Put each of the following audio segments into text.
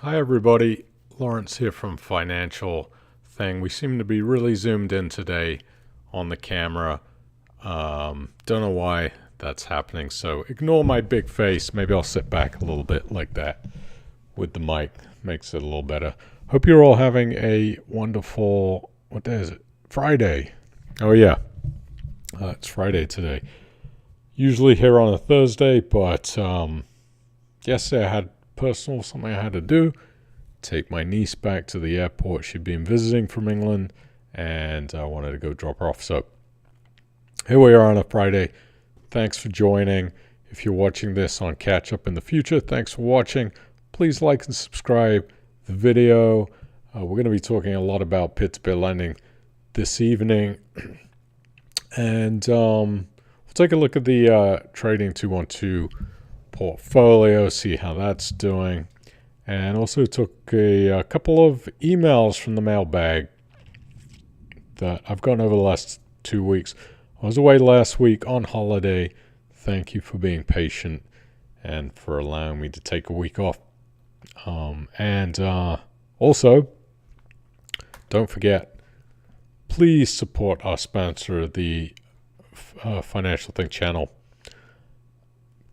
Hi everybody, Lawrence here from Financial Thing. We seem to be really zoomed in today on the camera. Don't know why that's happening, so ignore my big face. Maybe I'll sit back a little bit like that with the mic. Makes it a little better. Hope you're all having a wonderful, what day is it? Friday. Oh yeah, it's Friday today. Usually here on a Thursday, but yesterday I had something I had to do. Take my niece back to the airport. She'd been visiting from England, and I wanted to go drop her off. So here we are on a Friday. Thanks for joining. If you're watching this on catch up in the future, thanks for watching. Please like and subscribe the video. We're going to be talking a lot about P2P lending this evening, and we'll take a look at the Trading 212 portfolio, see how that's doing, and also took a couple of emails from the mailbag that I've gotten over the last 2 weeks. I was away last week on holiday. Thank you for being patient and for allowing me to take a week off. And also, don't forget, please support our sponsor, the Financial Thing channel,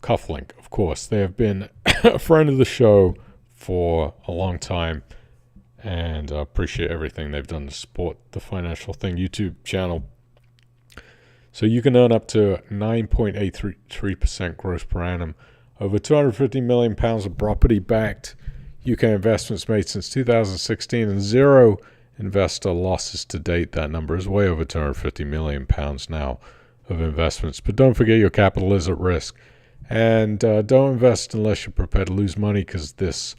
Cufflink, of course. They have been a friend of the show for a long time, and I appreciate everything they've done to support the Financial Thing YouTube channel. So you can earn up to 9.83% gross per annum, over 250 million pounds of property-backed UK investments made since 2016, and zero investor losses to date. That number is way over 250 million pounds now of investments. But don't forget, your capital is at risk. And don't invest unless you're prepared to lose money, because this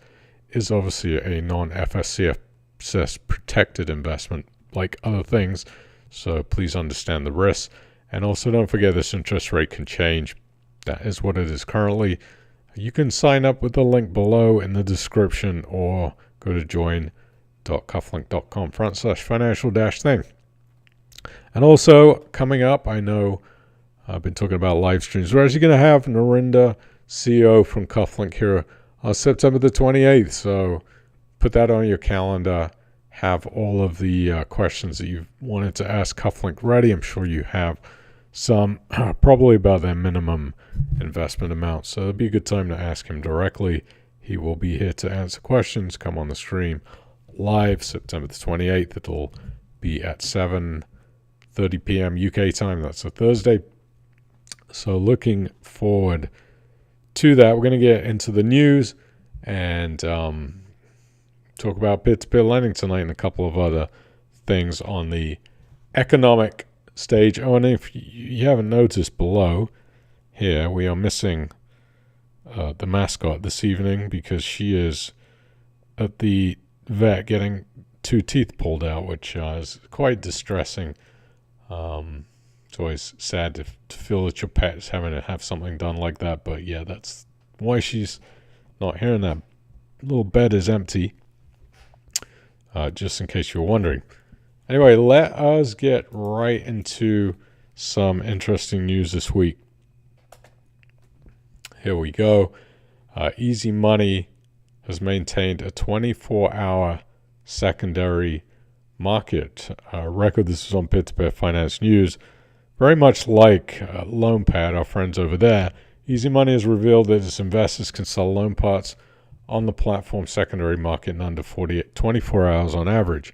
is obviously a non-FSCS protected investment like other things. So please understand the risks. And also don't forget, this interest rate can change. That is what it is currently. You can sign up with the link below in the description, or go to join.cufflink.com/financial-thing. And also coming up, I know I've been talking about live streams. We're actually going to have Narinda, CEO from Cufflink, here on September the 28th. So put that on your calendar. Have all of the questions that you've wanted to ask Cufflink ready. I'm sure you have some, probably about their minimum investment amount. So it'll be a good time to ask him directly. He will be here to answer questions. Come on the stream live September the 28th. It'll be at 7:30 p.m. UK time. That's a Thursday. So looking forward to that. We're going to get into the news and talk about P2P lending tonight and a couple of other things on the economic stage. Oh, and if you haven't noticed below here, we are missing the mascot this evening because she is at the vet getting 2 teeth pulled out, which is quite distressing. It's always sad to feel that your pet is having to have something done like that. But yeah, that's why she's not here, and that little bed is empty, just in case you were wondering. Anyway, let us get right into some interesting news this week. Here we go. Easy Money has maintained a 24-hour secondary market record. This is on P2P Finance News. Very much like LoanPad, our friends over there, Easy Money has revealed that its investors can sell loan parts on the platform secondary market in under 24 hours on average.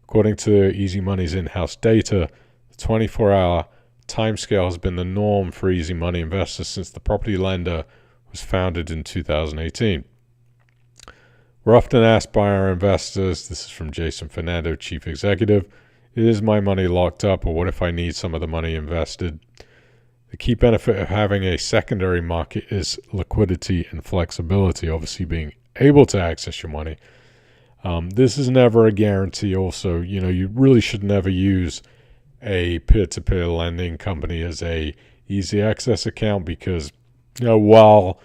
According to Easy Money's in-house data, the 24-hour timescale has been the norm for Easy Money investors since the property lender was founded in 2018. We're often asked by our investors, this is from Jason Fernando, Chief Executive, is my money locked up, or what if I need some of the money invested? The key benefit of having a secondary market is liquidity and flexibility, obviously being able to access your money. This is never a guarantee also. You really should never use a peer-to-peer lending company as a easy access account because, while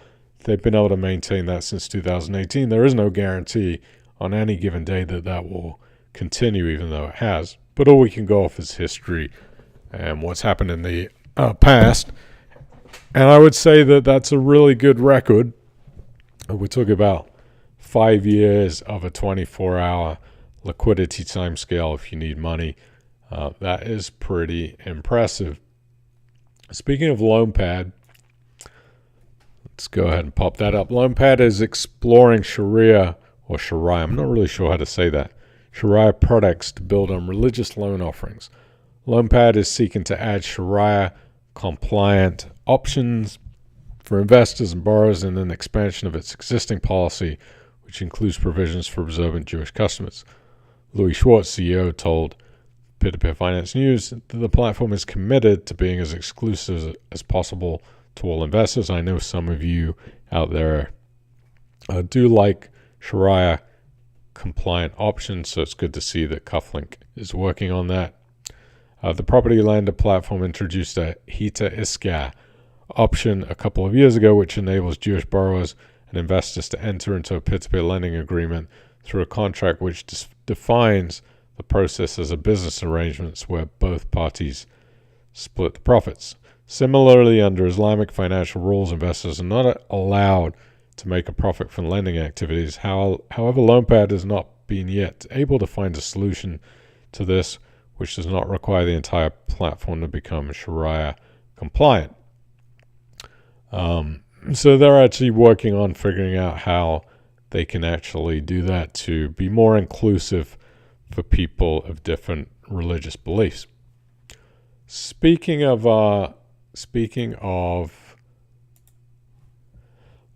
they've been able to maintain that since 2018, there is no guarantee on any given day that will continue, even though it has. But all we can go off is history and what's happened in the past. And I would say that that's a really good record. We're talking about 5 years of a 24-hour liquidity timescale if you need money. That is pretty impressive. Speaking of LoanPad, let's go ahead and pop that up. LoanPad is exploring Sharia, I'm not really sure how to say that, Sharia products to build on religious loan offerings. LoanPad is seeking to add Sharia-compliant options for investors and borrowers in an expansion of its existing policy, which includes provisions for observant Jewish customers. Louis Schwartz, CEO, told P2P Finance News that the platform is committed to being as exclusive as possible to all investors. I know some of you out there do like Sharia compliant options, so it's good to see that Cufflink is working on that. The property lender platform introduced a Hita Iska option a couple of years ago, which enables Jewish borrowers and investors to enter into a peer-to-peer lending agreement through a contract which defines the process as a business arrangements where both parties split the profits. Similarly, under Islamic financial rules, investors are not allowed to make a profit from lending activities. However, LoanPad has not been yet able to find a solution to this, which does not require the entire platform to become Sharia compliant. So they're actually working on figuring out how they can actually do that to be more inclusive for people of different religious beliefs. Speaking of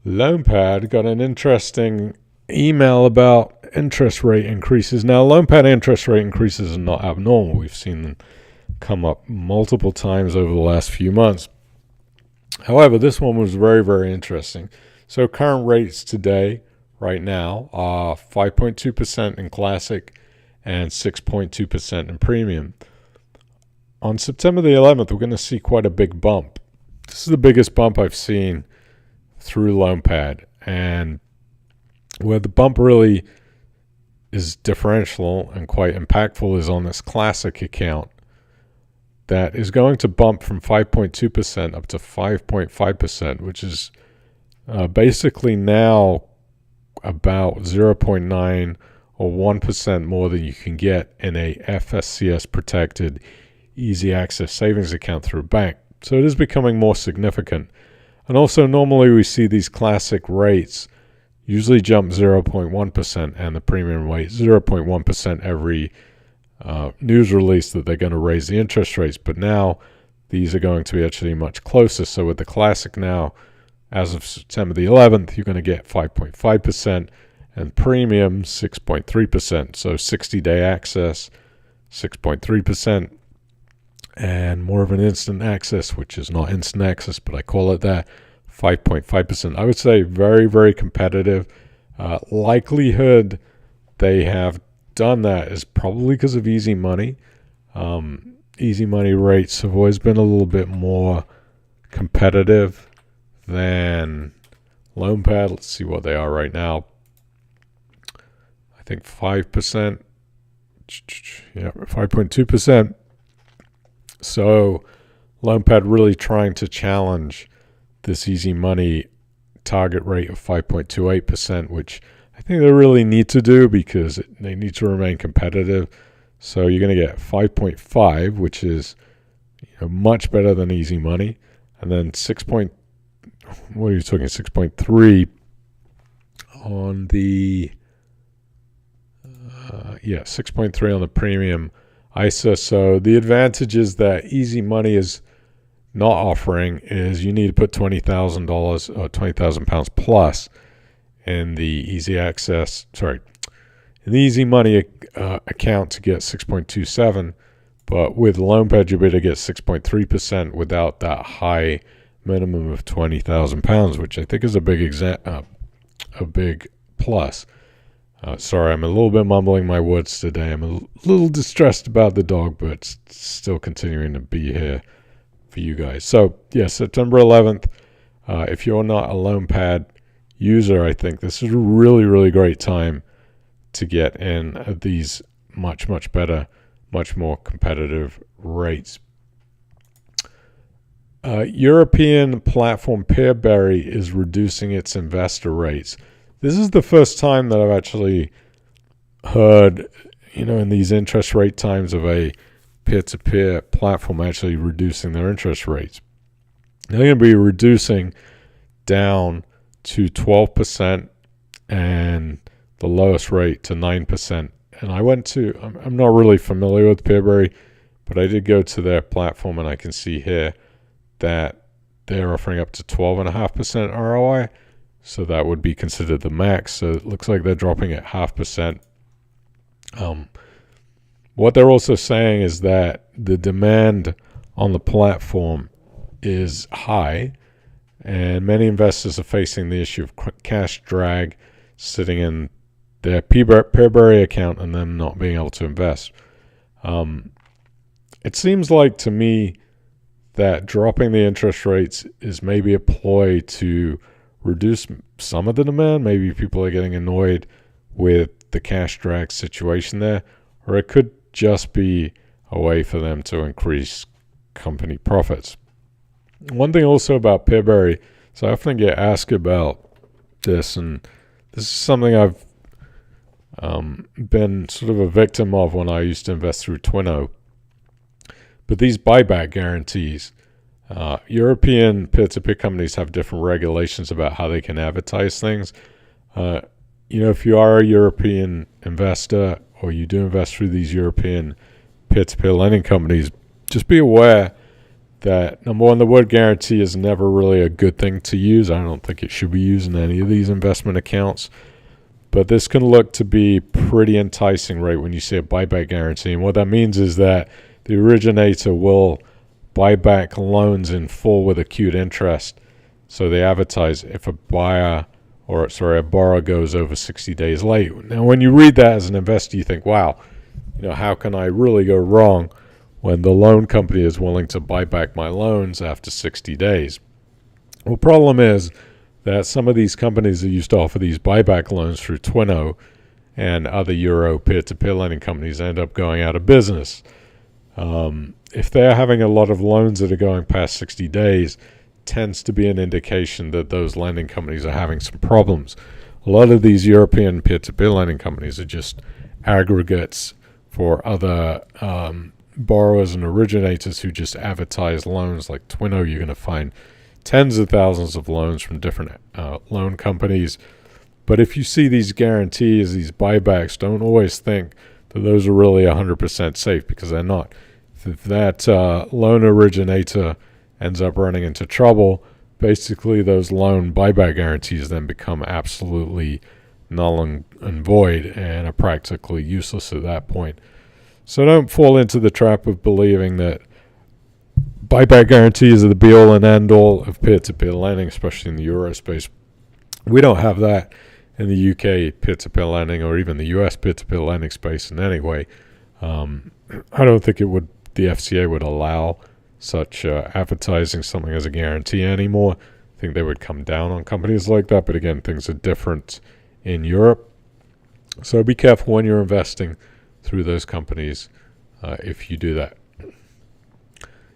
LoanPad, got an interesting email about interest rate increases. Now, LoanPad interest rate increases are not abnormal. We've seen them come up multiple times over the last few months. However, this one was very, very interesting. So current rates today, right now, are 5.2% in Classic and 6.2% in Premium. On September the 11th, we're going to see quite a big bump. This is the biggest bump I've seen through LoanPad, and where the bump really is differential and quite impactful is on this Classic account that is going to bump from 5.2% up to 5.5%, which is basically now about 0.9 or 1% more than you can get in a FSCS protected easy access savings account through a bank. So it is becoming more significant. And also, normally we see these Classic rates usually jump 0.1% and the Premium rate 0.1% every news release that they're going to raise the interest rates. But now these are going to be actually much closer. So with the Classic now, as of September the 11th, you're going to get 5.5% and Premium 6.3%. So 60-day access, 6.3%. And more of an instant access, which is not instant access, but I call it that, 5.5%. I would say very, very competitive. Likelihood they have done that is probably because of easy money. Easy money rates have always been a little bit more competitive than LoanPad. Let's see what they are right now. I think 5%. Yeah, 5.2%. So LoanPad really trying to challenge this easy money target rate of 5.28%, which I think they really need to do because they need to remain competitive. So you're going to get 5.5, which is much better than easy money, and then 6.3 on the 6.3 on the Premium ISA. So the advantage is that easy money is not offering is you need to put $20,000 or £20,000 plus in the easy access, in the easy money account to get 6.27, but with LoanPad you'll be able to get 6.3% without that high minimum of £20,000, which I think is a big plus. Sorry, I'm a little bit mumbling my words today. I'm a little distressed about the dog, but still continuing to be here for you guys. So, yeah, September 11th, if you're not a LoanPad user, I think this is a really, really great time to get in at these much, much better, much more competitive rates. European platform Peerberry is reducing its investor rates. This is the first time that I've actually heard, in these interest rate times of a peer-to-peer platform actually reducing their interest rates. They're going to be reducing down to 12% and the lowest rate to 9%. And I'm not really familiar with Peerberry, but I did go to their platform and I can see here that they're offering up to 12.5% ROI. So that would be considered the max. So it looks like they're dropping at 0.5%. What they're also saying is that the demand on the platform is high, and many investors are facing the issue of cash drag sitting in their Peerberry account and them not being able to invest. It seems like to me that dropping the interest rates is maybe a ploy to reduce some of the demand. Maybe people are getting annoyed with the cash drag situation there, or it could just be a way for them to increase company profits. One thing also about Peerberry, so I often get asked about this, and this is something I've been sort of a victim of when I used to invest through Twino. But these buyback guarantees, European peer-to-peer companies have different regulations about how they can advertise things. If you are a European investor or you do invest through these European peer-to-peer lending companies, just be aware that, number one, the word guarantee is never really a good thing to use. I don't think it should be used in any of these investment accounts. But this can look to be pretty enticing, right, when you see a buyback guarantee. And what that means is that the originator will buy back loans in full with accrued interest. So they advertise if a borrower goes over 60 days late. Now, when you read that as an investor, you think, wow, how can I really go wrong when the loan company is willing to buy back my loans after 60 days? Well, the problem is that some of these companies that used to offer these buyback loans through Twino and other Euro peer-to-peer lending companies end up going out of business. If they're having a lot of loans that are going past 60 days, tends to be an indication that those lending companies are having some problems. A lot of these European peer-to-peer lending companies are just aggregates for other borrowers and originators who just advertise loans. Like Twino, you're going to find tens of thousands of loans from different loan companies. But if you see these guarantees, these buybacks, don't always think that those are really 100% safe, because they're not. If that loan originator ends up running into trouble, basically those loan buyback guarantees then become absolutely null and void and are practically useless at that point. So don't fall into the trap of believing that buyback guarantees are the be-all and end-all of peer-to-peer lending, especially in the Euro space. We don't have that in the UK peer-to-peer lending or even the US peer-to-peer lending space in any way. I don't think the FCA would allow such advertising something as a guarantee anymore. I think they would come down on companies like that, but again, things are different in Europe. So be careful when you're investing through those companies if you do that.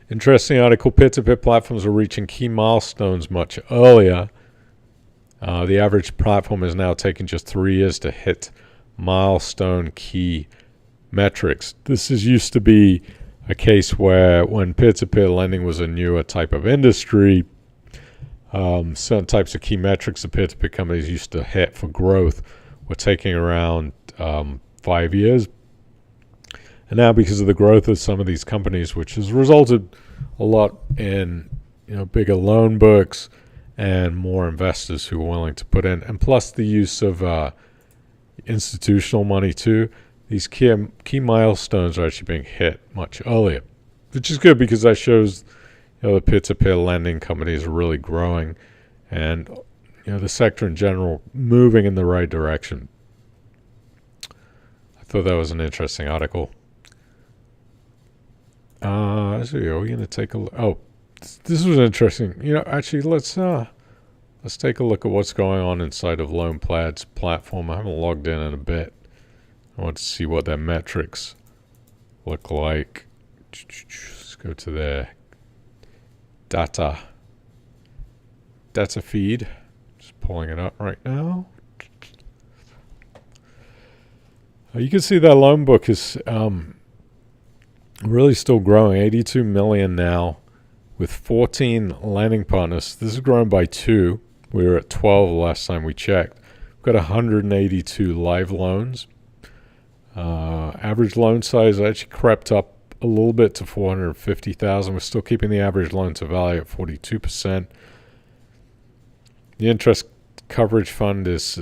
Interesting article, peer-to-peer platforms are reaching key milestones much earlier. The average platform is now taking just 3 years to hit milestone key metrics. This used to be a case where when peer-to-peer lending was a newer type of industry, certain types of key metrics that peer-to-peer companies used to hit for growth were taking around 5 years. And now, because of the growth of some of these companies, which has resulted a lot in bigger loan books and more investors who are willing to put in, and plus the use of institutional money too, these key milestones are actually being hit much earlier, which is good because that shows the peer-to-peer lending companies are really growing, and the sector in general moving in the right direction. I thought that was an interesting article. So are we going to take a look? Oh, this was interesting. Actually, let's take a look at what's going on inside of LoanPlad's platform. I haven't logged in a bit. I want to see what their metrics look like. Let's go to their data feed. Just pulling it up right now. You can see that loan book is really still growing, 82 million now with 14 lending partners. This has grown by 2. We were at 12 last time we checked. We've got 182 live loans. Average loan size actually crept up a little bit to 450,000. We're still keeping the average loan to value at 42%. The interest coverage fund is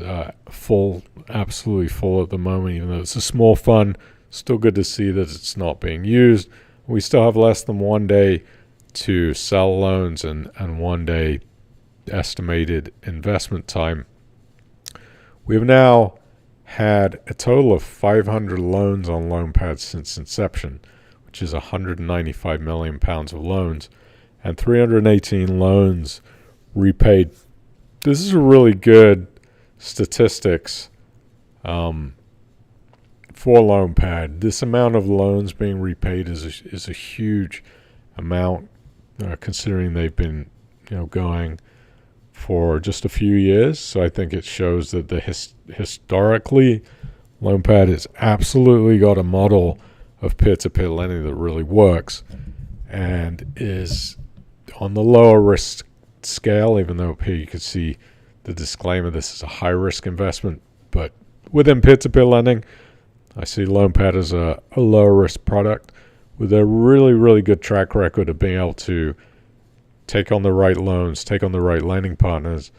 full, absolutely full at the moment, even though it's a small fund. Still good to see that it's not being used. We still have less than 1 day to sell loans and 1 day estimated investment time. We've now had a total of 500 loans on LoanPad since inception, which is 195 million pounds of loans, and 318 loans repaid. This is a really good statistics for LoanPad. This amount of loans being repaid is a huge amount, considering they've been going for just a few years. So I think it shows that historically, LoanPad has absolutely got a model of peer-to-peer lending that really works and is on the lower risk scale, even though up here you can see the disclaimer, this is a high-risk investment. But within peer-to-peer lending, I see LoanPad as a lower-risk product with a really, really good track record of being able to take on the right loans, take on the right lending partners,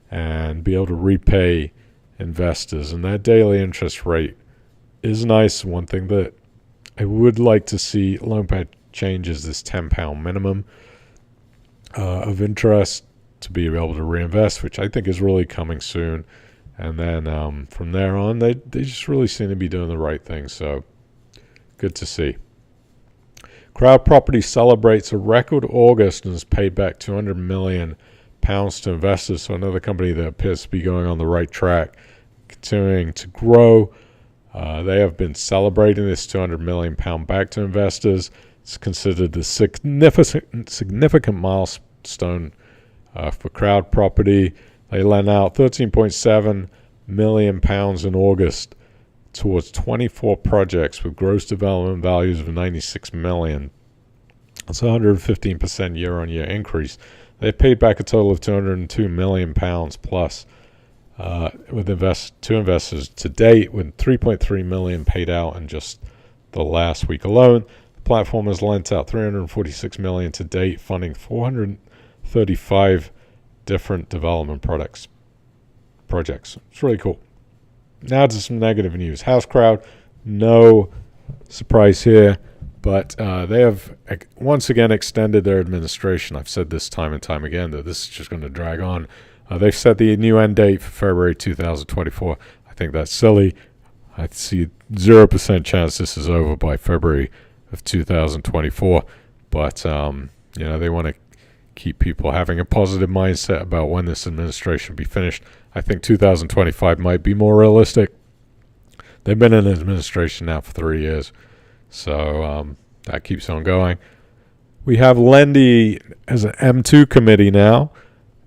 and be able to repay investors. And that daily interest rate is nice. One thing that I would like to see LoanPad change is this £10 minimum of interest to be able to reinvest, which I think is really coming soon. And then from there on, they just really seem to be doing the right thing. So good to see. Crowd Property celebrates a record August and has paid back £200 million to investors. So another company that appears to be going on the right track, continuing to grow. They have been celebrating this £200 million back to investors. It's considered a significant milestone for Crowd Property. They lent out £13.7 million in August towards 24 projects with gross development values of $96 million. That's a 115% year-on-year increase. They paid back a total of £202 million plus with two investors to date, with $3.3 million paid out in just the last week alone. The platform has lent out $346 million to date, funding 435 different development projects. It's really cool. Now to some negative news. House Crowd, no surprise here, but they have once again extended their administration. I've said this time and time again that this is just going to drag on. They've set the new end date for February 2024. I think that's silly. I see 0% chance this is over by February of 2024. But they want to keep people having a positive mindset about when this administration will be finished. I think 2025 might be more realistic. They've been in administration now for 3 years, so that keeps on going. We have Lendy as an M2 committee now,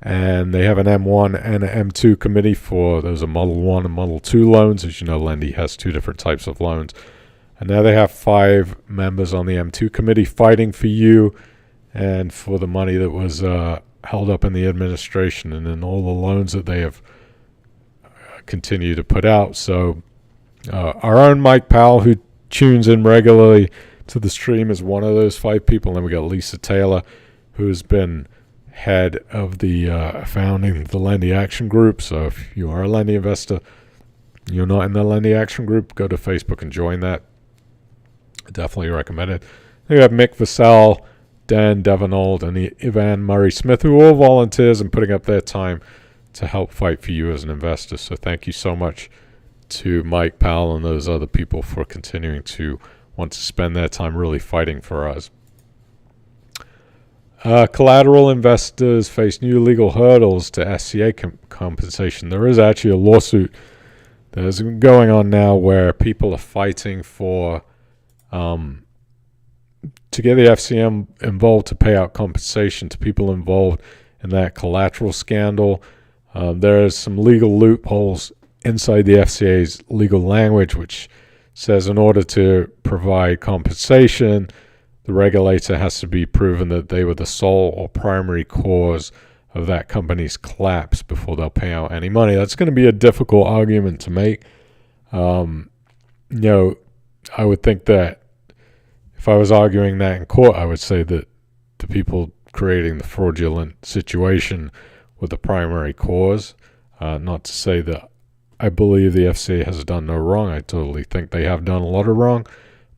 and they have an M1 and an M2 committee for those are Model 1 and Model 2 loans. As you know, Lendy has 2 different types of loans. And now they have 5 members on the M2 committee fighting for you and for the money that was held up in the administration and in all the loans that they have continued to put out. So our own Mike Powell, who tunes in regularly to the stream, is one of those 5 people. And then we got Lisa Taylor, who's been head of the founding the Lendy Action Group. So if you are a Lendy investor, you're not in the Lendy Action Group, go to Facebook and join that. I definitely recommend it. Then we have Mick Vassell, Dan Devanold, and Ivan Murray Smith, who are all volunteers and putting up their time to help fight for you as an investor. So thank you so much to Mike Powell and those other people for continuing to want to spend their time really fighting for us. Collateral investors face new legal hurdles to SCA compensation. There is actually a lawsuit that is going on now where people are fighting for to get the FCM involved to pay out compensation to people involved in that collateral scandal. There is some legal loopholes inside the FCA's legal language which says in order to provide compensation, the regulator has to be proven that they were the sole or primary cause of that company's collapse before they'll pay out any money. That's going to be a difficult argument to make. I would think that if I was arguing that in court, I would say that the people creating the fraudulent situation were the primary cause. Not to say that I believe the FCA has done no wrong. I totally think they have done a lot of wrong.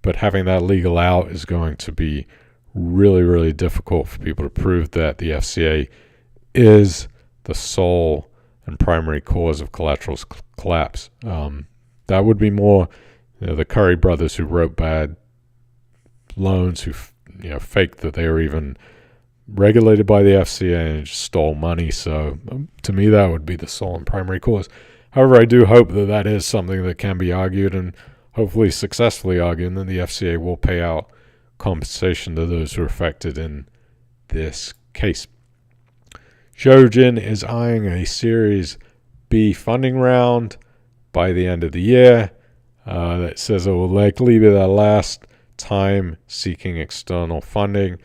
But having that legal out is going to be really, really difficult for people to prove that the FCA is the sole and primary cause of collateral's collapse. That would be more the Curry brothers who wrote bad loans, who faked that they were even regulated by the FCA and just stole money. So to me, that would be the sole and primary cause. However, I do hope that that is something that can be argued and hopefully successfully argued, and then the FCA will pay out compensation to those who are affected in this case. Shojin is eyeing a Series B funding round by the end of the year. That says it will likely be their last time seeking external funding.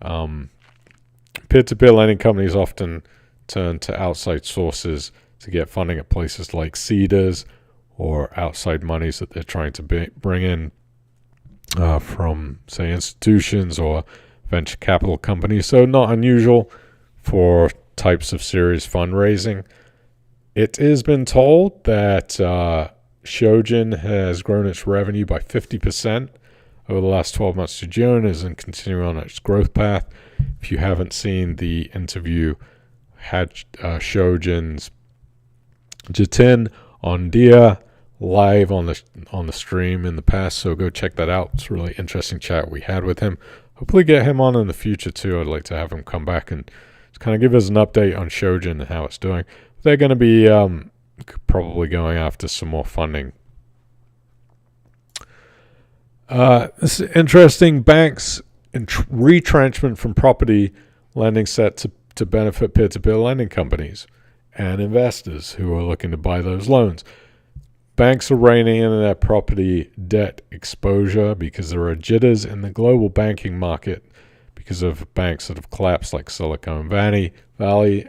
Peer-to-peer lending companies often turn to outside sources to get funding at places like Cedars or outside monies that they're trying to bring in from, say, institutions or venture capital companies. So not unusual for types of serious fundraising. It has been told that Shojin has grown its revenue by 50% over the last 12 months to June, and continuing on its growth path. If you haven't seen the interview, had Shojin's Jatin on Dia live on the stream in the past, so go check that out. It's a really interesting chat we had with him. Hopefully get him on in the future too. I'd like to have him come back and just kind of give us an update on Shojin and how it's doing. They're going to be probably going after some more funding. This is interesting. Banks retrenchment from property lending set to benefit peer-to-peer lending companies and investors who are looking to buy those loans. Banks are reining in their property debt exposure because there are jitters in the global banking market because of banks that have collapsed like Silicon Valley,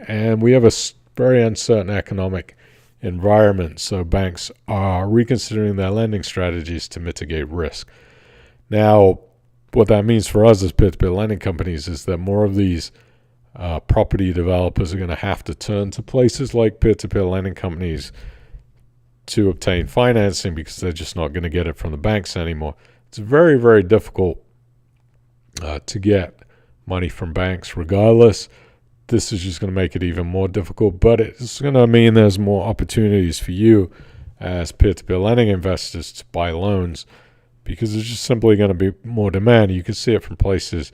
and we have a very uncertain economic environment, so banks are reconsidering their lending strategies to mitigate risk. Now, what that means for us as peer-to-peer lending companies is that more of these property developers are going to have to turn to places like peer-to-peer lending companies to obtain financing because they're just not going to get it from the banks anymore. It's very, very difficult to get money from banks regardless. This is just going to make it even more difficult, but it's going to mean there's more opportunities for you as peer-to-peer lending investors to buy loans because there's just simply going to be more demand. You can see it from places,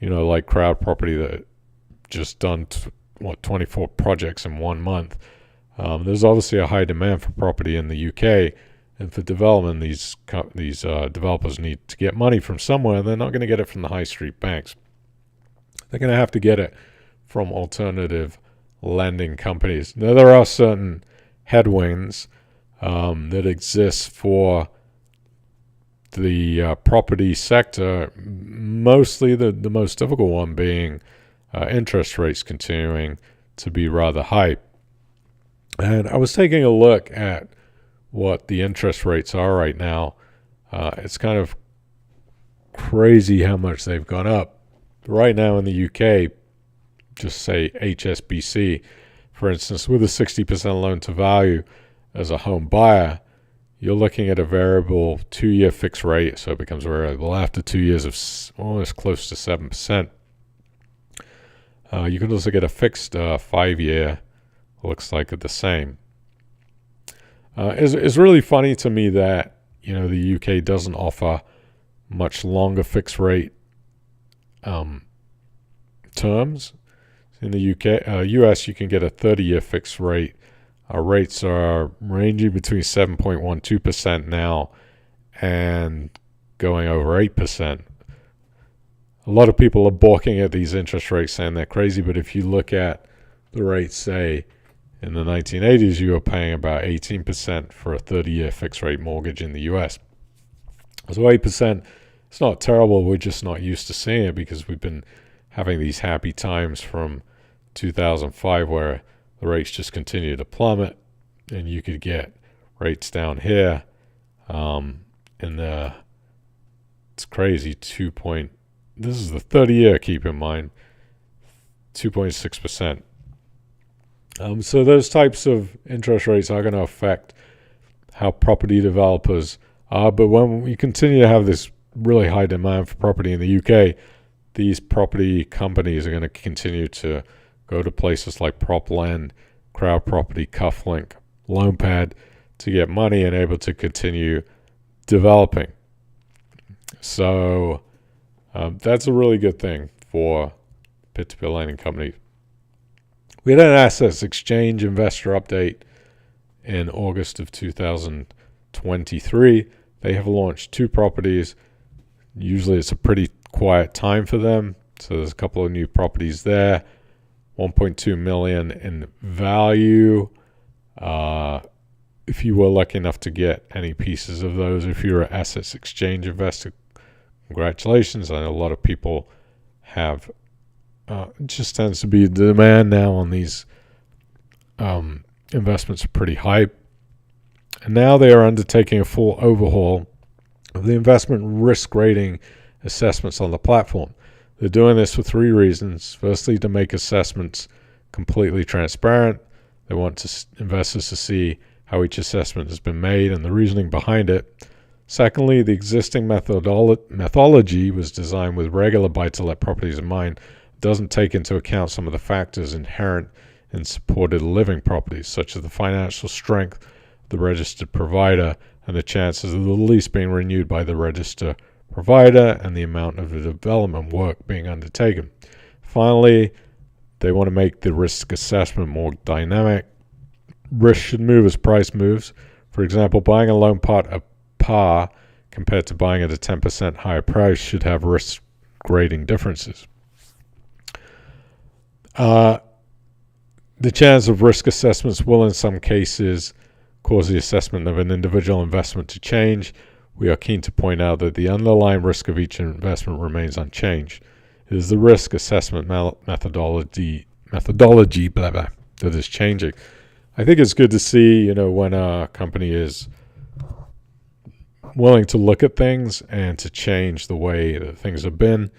like Crowd Property that just done 24 projects in 1 month. There's obviously a high demand for property in the UK, and for development, these developers need to get money from somewhere. They're not going to get it from the high street banks. They're going to have to get it from alternative lending companies. Now, there are certain headwinds that exist for the property sector, mostly the most difficult one being interest rates continuing to be rather high. And I was taking a look at what the interest rates are right now. It's kind of crazy how much they've gone up. Right now in the UK, just say HSBC, for instance, with a 60% loan to value as a home buyer, you're looking at a variable 2-year fixed rate, so it becomes variable after 2 years of almost close to 7%. You can also get a fixed 5-year, looks like the same. It's really funny to me that the UK doesn't offer much longer fixed rate terms. In the US, you can get a 30-year fixed rate. Our rates are ranging between 7.12% now and going over 8%. A lot of people are balking at these interest rates, saying they're crazy, but if you look at the rates, say, in the 1980s, you were paying about 18% for a 30-year fixed rate mortgage in the US. So 8%, it's not terrible. We're just not used to seeing it because we've been having these happy times from 2005 where the rates just continue to plummet, and you could get rates down here in the, it's crazy, this is the 30-year, keep in mind, 2.6%. So those types of interest rates are going to affect how property developers are. But when we continue to have this really high demand for property in the UK, these property companies are going to continue to go to places like PropLend, Crowd Property, Cufflink, LoanPad to get money and able to continue developing. So that's a really good thing for P2P lending companies. We had an assets exchange investor update in August of 2023. They have launched 2 properties. Usually it's a pretty quiet time for them. So there's a couple of new properties there. 1.2 million in value. If you were lucky enough to get any pieces of those, if you're an assets exchange investor, congratulations. I know a lot of people have. It just tends to be the demand now on these investments are pretty high. And now they are undertaking a full overhaul of the investment risk rating assessments on the platform. They're doing this for 3 reasons. Firstly, to make assessments completely transparent. They want investors to see how each assessment has been made and the reasoning behind it. Secondly, the existing methodology was designed with regular buy-to-let properties in mind. It doesn't take into account some of the factors inherent in supported living properties, such as the financial strength of the registered provider and the chances of the lease being renewed by the registered provider and the amount of the development work being undertaken. Finally, they want to make the risk assessment more dynamic. Risk should move as price moves. For example, buying a loan part at par compared to buying at a 10% higher price should have risk grading differences. The chance of risk assessments will in some cases cause the assessment of an individual investment to change. We are keen to point out that the underlying risk of each investment remains unchanged. It is the risk assessment methodology that is changing. I think it's good to see, when a company is willing to look at things and to change the way that things have been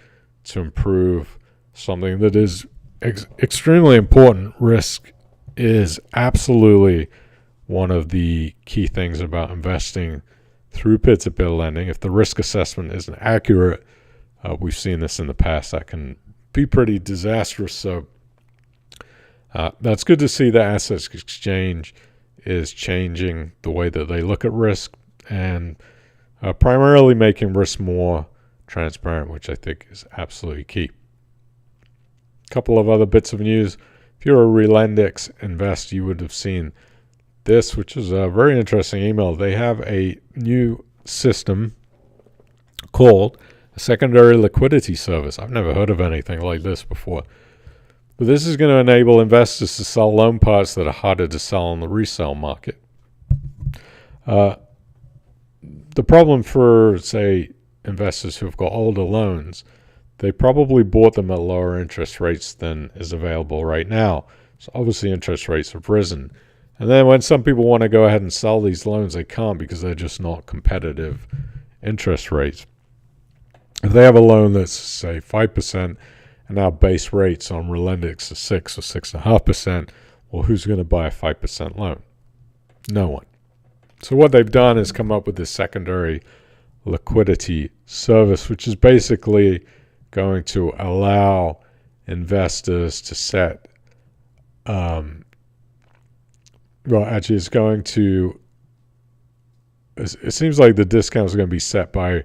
to improve something that is extremely important. Risk is absolutely one of the key things about investing through P2P lending. If the risk assessment isn't accurate, we've seen this in the past, that can be pretty disastrous. So that's good to see the assets exchange is changing the way that they look at risk and primarily making risk more transparent, which I think is absolutely key. A couple of other bits of news. If you're a Relendex investor, you would have seen this, which is a very interesting email. They have a new system called a secondary liquidity service. I've never heard of anything like this before. But this is going to enable investors to sell loan parts that are harder to sell on the resale market. The problem for, say, investors who've got older loans, they probably bought them at lower interest rates than is available right now. So obviously interest rates have risen. And then when some people want to go ahead and sell these loans, they can't because they're just not competitive interest rates. If they have a loan that's, say, 5%, and our base rates on Relendex are 6 or 6.5%, well, who's going to buy a 5% loan? No one. So what they've done is come up with this secondary liquidity service, which is basically going to allow investors to set, it's going to, it seems like the discount is going to be set by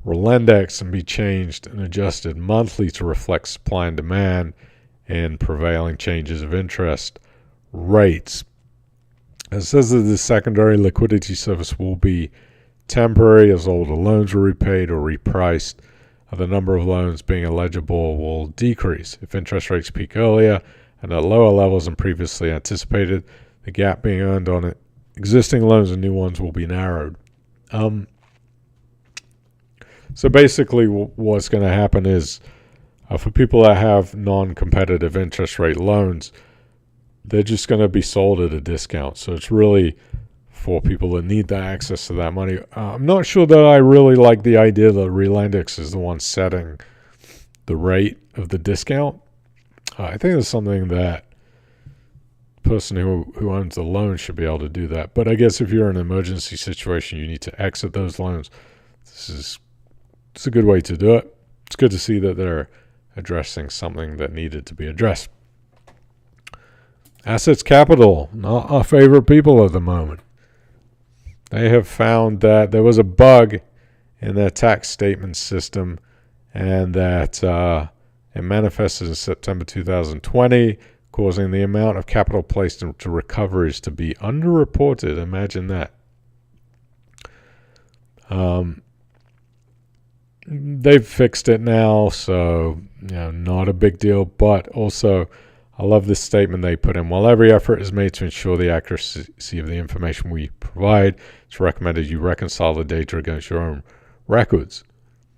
Relendex and be changed and adjusted monthly to reflect supply and demand and prevailing changes of interest rates. It says that the secondary liquidity service will be temporary as older loans are repaid or repriced. The number of loans being eligible will decrease. If interest rates peak earlier and at lower levels than previously anticipated, the gap being earned on existing loans and new ones will be narrowed. So basically what's going to happen is for people that have non-competitive interest rate loans, they're just going to be sold at a discount. So it's really for people that need that access to that money. I'm not sure that I really like the idea that Relendex is the one setting the rate of the discount. I think it's something that the person who owns the loan should be able to do that. But I guess if you're in an emergency situation, you need to exit those loans. It's a good way to do it. It's good to see that they're addressing something that needed to be addressed. Assets Capital, not our favorite people at the moment. They have found that there was a bug in their tax statement system, and that it manifested in September 2020, causing the amount of capital placed into recoveries to be underreported. Imagine that. They've fixed it now, so not a big deal. But also, I love this statement they put in. While every effort is made to ensure the accuracy of the information we provide, it's recommended you reconcile the data against your own records.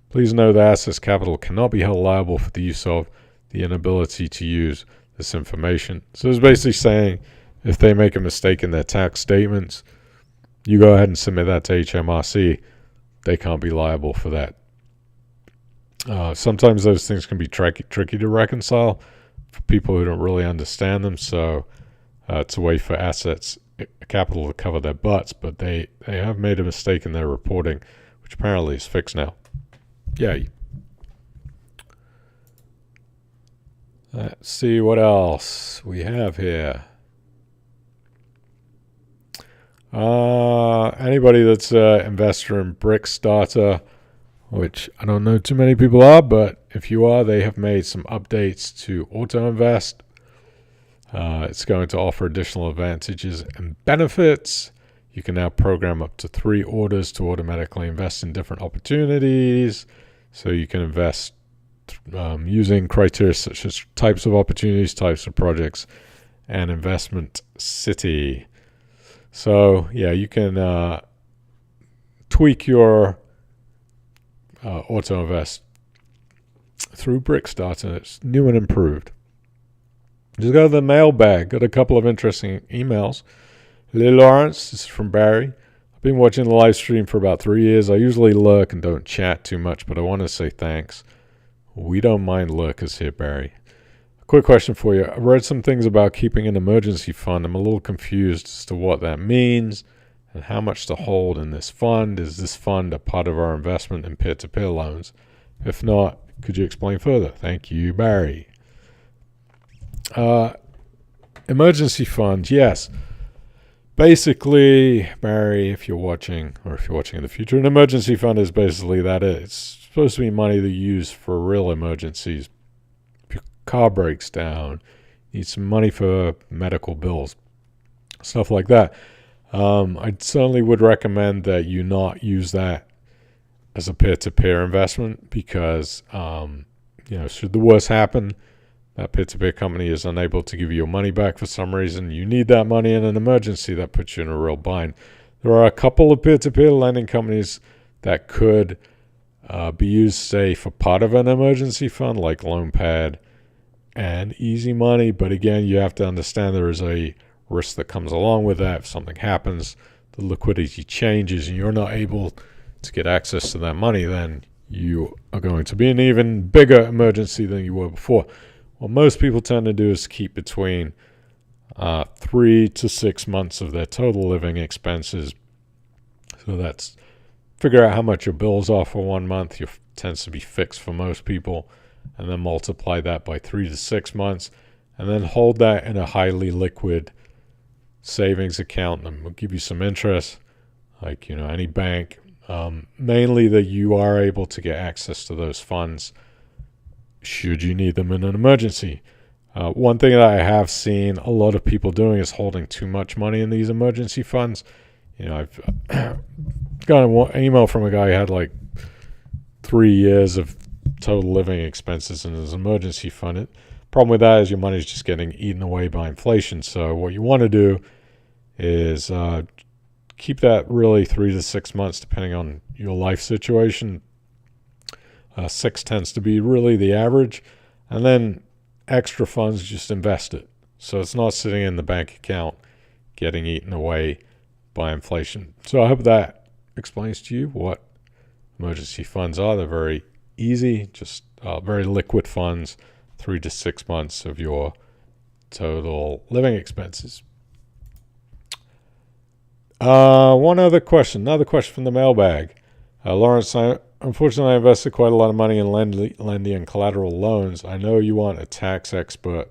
Please know that Assets Capital cannot be held liable for the use of the inability to use this information. So it's basically saying if they make a mistake in their tax statements, you go ahead and submit that to HMRC. They can't be liable for that. Sometimes those things can be tricky to reconcile for people who don't really understand them. So it's a way for Assets Capital to cover their butts, but they have made a mistake in their reporting, which apparently is fixed now. Yay. Let's see what else we have here. Anybody that's an investor in Brickstarter, which I don't know too many people are, but if you are, they have made some updates to AutoInvest. It's going to offer additional advantages and benefits. You can now program up to 3 orders to automatically invest in different opportunities. So you can invest using criteria such as types of opportunities, types of projects, and investment city. So yeah, you can tweak your AutoInvest through Brickstarter. It's new and improved. Just go to the mailbag. Got a couple of interesting emails. Hello, Lawrence. This is from Barry. I've been watching the live stream for about 3 years. I usually lurk and don't chat too much, but I want to say thanks. We don't mind lurkers here, Barry. A quick question for you. I read some things about keeping an emergency fund. I'm a little confused as to what that means and how much to hold in this fund. Is this fund a part of our investment in peer-to-peer loans? If not, could you explain further? Thank you, Barry. Emergency fund, yes. Basically, Barry, if you're watching, or if you're watching in the future, an emergency fund is basically that. It's supposed to be money that you use for real emergencies. If your car breaks down, you need some money for medical bills, stuff like that. I certainly would recommend that you not use that as a peer-to-peer investment because, should the worst happen, that peer-to-peer company is unable to give you your money back for some reason. You need that money in an emergency. That puts you in a real bind. There are a couple of peer-to-peer lending companies that could be used, say, for part of an emergency fund, like LoanPad and Easy Money. But again, you have to understand there is a risk that comes along with that. If something happens, the liquidity changes, and you're not able to get access to that money, then you are going to be in an even bigger emergency than you were before. What most people tend to do is keep between 3 to 6 months of their total living expenses. So that's figure out how much your bills are for 1 month. Your tends to be fixed for most people, and then multiply that by 3 to 6 months, and then hold that in a highly liquid savings account, and will give you some interest, like any bank. Mainly that you are able to get access to those funds should you need them in an emergency. One thing that I have seen a lot of people doing is holding too much money in these emergency funds. I've got an email from a guy who had like 3 years of total living expenses in his emergency fund. The problem with that is your money is just getting eaten away by inflation. So what you want to do is keep that really 3 to 6 months, depending on your life situation. 6 tends to be really the average. And then extra funds, just invest it. So it's not sitting in the bank account getting eaten away by inflation. So I hope that explains to you what emergency funds are. They're very easy, just very liquid funds, 3 to 6 months of your total living expenses. Another question from the mailbag. Lawrence, unfortunately, I invested quite a lot of money in lending and collateral loans. I know you want a tax expert.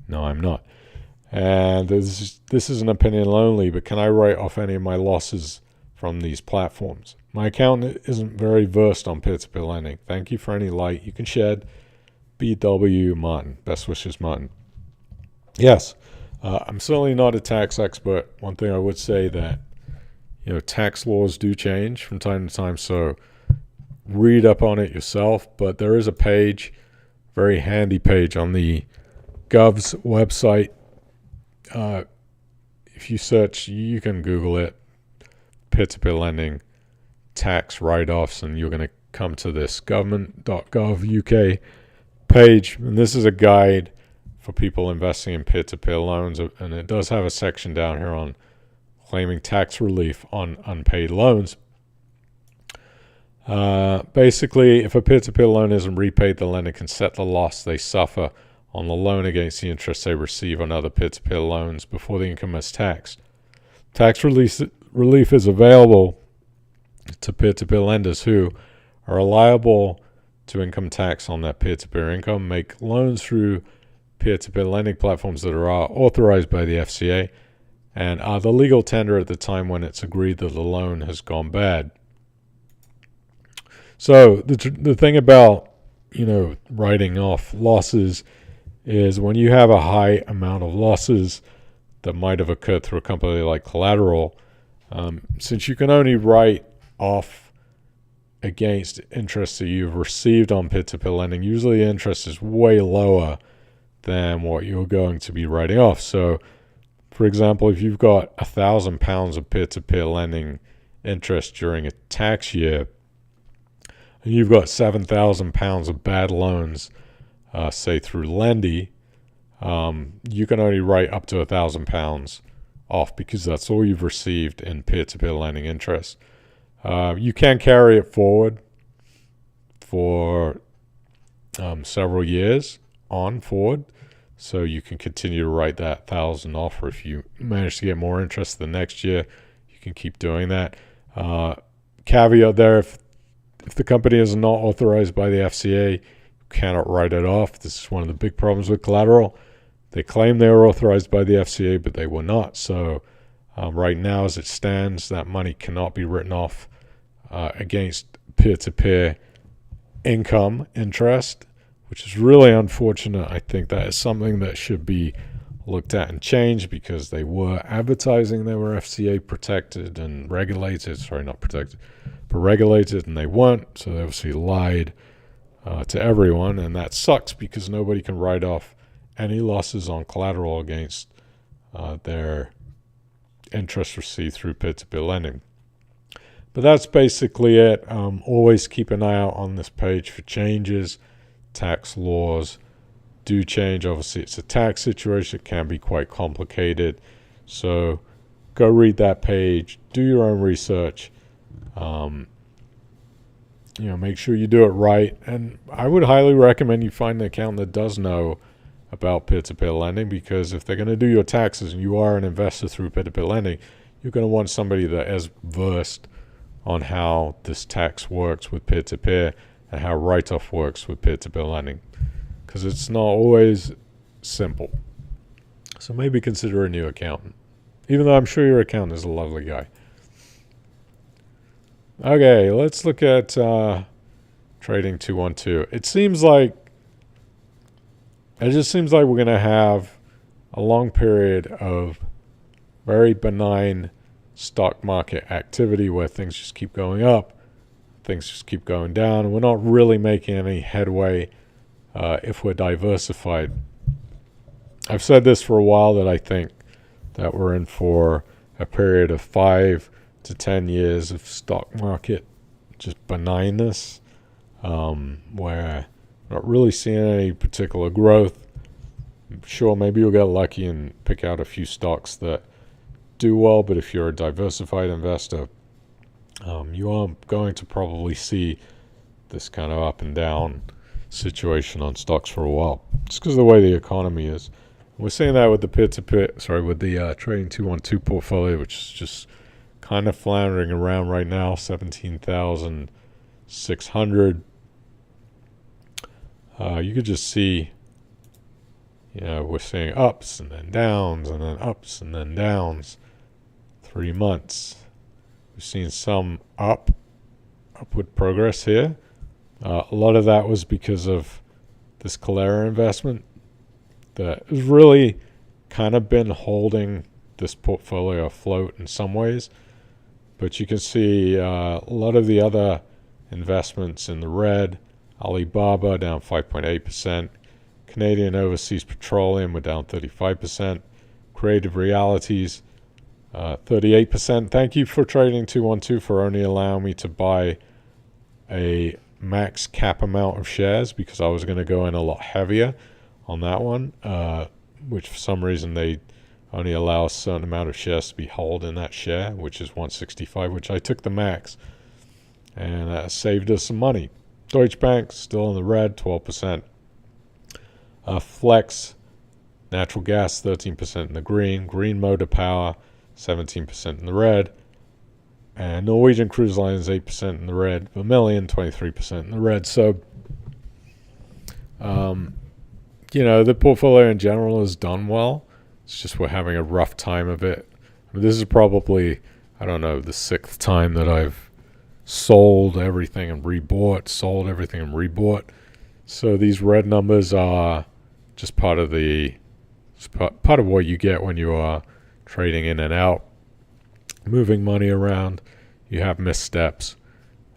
No, I'm not. And this is an opinion only, but can I write off any of my losses from these platforms? My accountant isn't very versed on peer-to-peer lending. Thank you for any light you can shed. B.W. Martin. Best wishes, Martin. Yes, I'm certainly not a tax expert. One thing I would say that, tax laws do change from time to time, so read up on it yourself. But there is a page, very handy page on the Gov's website. If you search, you can Google it, peer-to-peer lending, tax write-offs, and you're going to come to this government.gov UK page. And this is a guide for people investing in peer-to-peer loans, and it does have a section down here on claiming tax relief on unpaid loans. Basically, if a peer-to-peer loan isn't repaid, the lender can set the loss they suffer on the loan against the interest they receive on other peer-to-peer loans before the income is taxed. Tax relief is available to peer-to-peer lenders who are liable to income tax on that peer-to-peer income, make loans through peer-to-peer lending platforms that are authorized by the FCA, and are the legal tender at the time when it's agreed that the loan has gone bad. So the thing about, writing off losses is when you have a high amount of losses that might have occurred through a company like collateral, since you can only write off against interest that you've received on peer-to-peer lending, usually the interest is way lower than what you're going to be writing off. So, for example, if you've got £1,000 of peer-to-peer lending interest during a tax year, and you've got £7,000 of bad loans, say through Lendy, you can only write up to £1,000 off because that's all you've received in peer-to-peer lending interest. You can carry it forward for several years forward, so you can continue to write that $1,000 off, or if you manage to get more interest the next year, you can keep doing that. Caveat there, if the company is not authorized by the FCA, you cannot write it off. This is one of the big problems with collateral. They claim they were authorized by the FCA, but they were not. So right now, as it stands, that money cannot be written off against peer-to-peer income interest, which is really unfortunate. I think that is something that should be looked at and changed, because they were advertising they were FCA protected and regulated. Sorry, not protected, but regulated, and they weren't. So they obviously lied to everyone, and that sucks because nobody can write off any losses on collateral against their interest received through peer-to-peer lending. But that's basically it. Always keep an eye out on this page for changes. Tax laws do change. Obviously, it's a tax situation. It can be quite complicated. So go read that page. Do your own research. Make sure you do it right. And I would highly recommend you find an accountant that does know about peer-to-peer lending, because if they're going to do your taxes and you are an investor through peer-to-peer lending, you're going to want somebody that is versed on how this tax works with peer-to-peer and how write-off works with peer-to-peer lending, because it's not always simple. So maybe consider a new accountant, even though I'm sure your accountant is a lovely guy. Okay, let's look at Trading 212. It just seems like we're going to have a long period of very benign stock market activity where things just keep going up, things just keep going down, and we're not really making any headway if we're diversified. I've said this for a while, that I think that we're in for a period of 5 to 10 years of stock market just benignness. where not really seeing any particular growth. Sure, maybe you'll get lucky and pick out a few stocks that do well, but if you're a diversified investor, you are going to probably see this kind of up and down situation on stocks for a while, just because of the way the economy is. We're seeing that with the with the trading 212 portfolio, which is just kind of floundering around right now, 17,600. You could just see, we're seeing ups and then downs and then ups and then downs. 3 months. We've seen some upward progress here. A lot of that was because of this Calera investment that has really kind of been holding this portfolio afloat in some ways. But you can see a lot of the other investments in the red. Alibaba down 5.8%. Canadian Overseas Petroleum were down 35%. Creative Realities 38%. Thank you for trading 212 for only allowing me to buy a max cap amount of shares, because I was going to go in a lot heavier on that one, which for some reason they only allow a certain amount of shares to be held in that share, which is 165, which I took the max, and that saved us some money. Deutsche Bank still in the red, 12%. Flex Natural Gas 13% in the green. Green Motor Power 17% in the red. And Norwegian Cruise Lines 8% in the red. Vermilion 23% in the red. So, the portfolio in general has done well. It's just we're having a rough time of it. I mean, this is probably, the 6th time that I've sold everything and rebought, So these red numbers are just part of what you get when you are trading in and out, moving money around. You have missteps.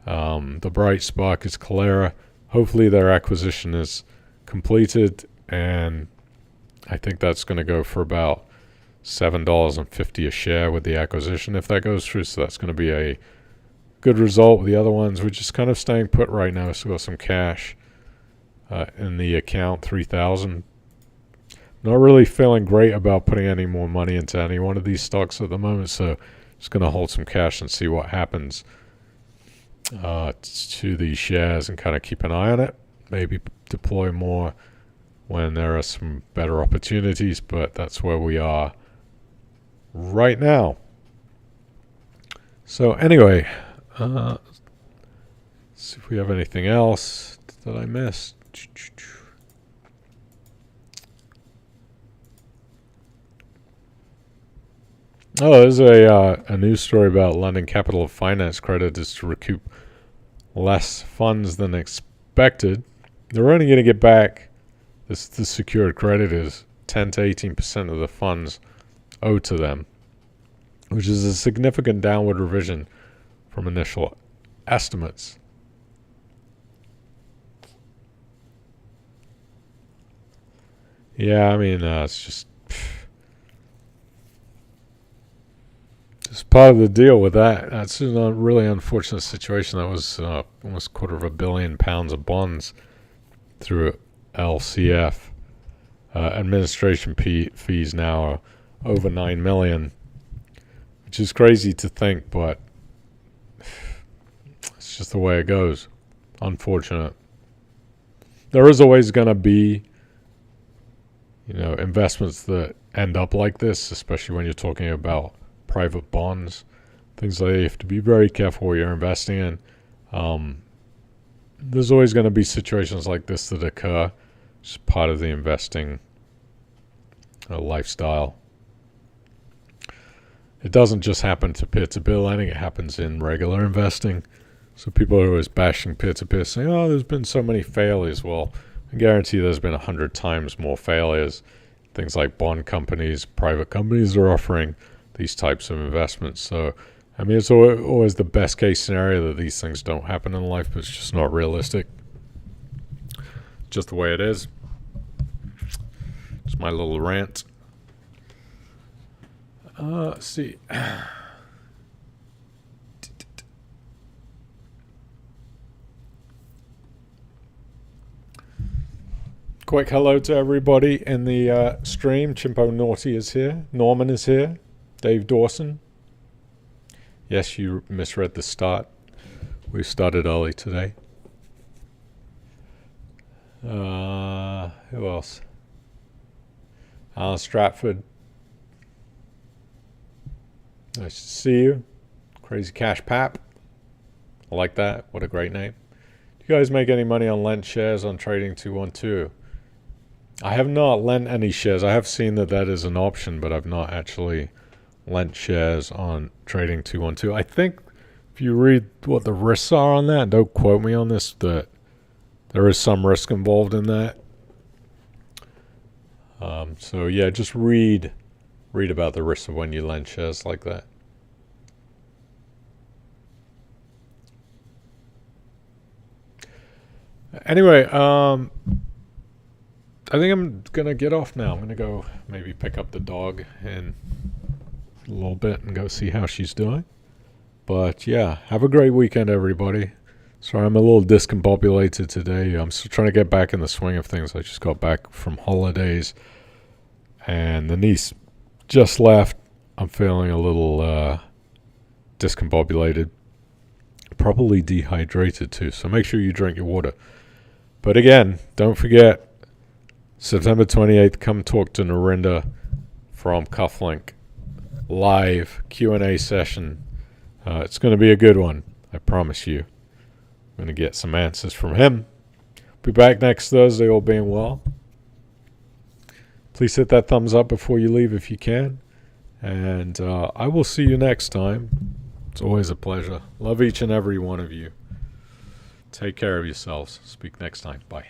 The bright spark is Calera. Hopefully their acquisition is completed, and I think that's going to go for about $7.50 a share with the acquisition if that goes through. So that's going to be a good result. The other ones, we're just kind of staying put right now. So got some cash in the account, $3,000. Not really feeling great about putting any more money into any one of these stocks at the moment, so just going to hold some cash and see what happens to these shares and kind of keep an eye on it. Maybe deploy more when there are some better opportunities, but that's where we are right now. So anyway, let's see if we have anything else that I missed. Oh, there's a news story about London Capital Finance creditors to recoup less funds than expected. They're only going to get back, the secured creditors, 10 to 18% of the funds owed to them, which is a significant downward revision from initial estimates. Yeah, it's just part of the deal with that. That's a really unfortunate situation. That was almost £250 million of bonds through LCF. Administration fees now are over $9 million, which is crazy to think, but it's just the way it goes. Unfortunate. There is always going to be, investments that end up like this, especially when you're talking about private bonds, things like that. You have to be very careful what you're investing in. There's always going to be situations like this that occur. It's part of the investing lifestyle. It doesn't just happen to peer-to-peer lending, it happens in regular investing. So people are always bashing peer-to-peer, saying, oh, there's been so many failures. Well, I guarantee there's been 100 times more failures. Things like bond companies, private companies are offering these types of investments. So, it's always the best case scenario that these things don't happen in life, but it's just not realistic. Just the way it is. It's my little rant. Let's see. quick hello to everybody in the stream. Chimpo Naughty is here. Norman is here. Dave Dawson. Yes, you misread the start. We started early today. Who else? Alan Stratford. Nice to see you. Crazy Cash Pap. I like that. What a great name. Do you guys make any money on lent shares on Trading 212? I have not lent any shares. I have seen that is an option, but I've not actually lent shares on Trading 212. I think if you read what the risks are on that, don't quote me on this, that there is some risk involved in that. So yeah, just read about the risks of when you lend shares like that. Anyway, I think I'm gonna get off now. I'm gonna go maybe pick up the dog in a little bit and go see how she's doing. But yeah, have a great weekend, everybody. Sorry, I'm a little discombobulated today. I'm still trying to get back in the swing of things. I just got back from holidays, and the niece just left. I'm feeling a little discombobulated, probably dehydrated too. So make sure you drink your water. But again, don't forget, September 28th, come talk to Narinda from Cufflink. Live Q&A session. It's going to be a good one, I promise you. I'm going to get some answers from him. Be back next Thursday, all being well. Please hit that thumbs up before you leave if you can. And I will see you next time. It's always a pleasure. Love each and every one of you. Take care of yourselves. Speak next time. Bye.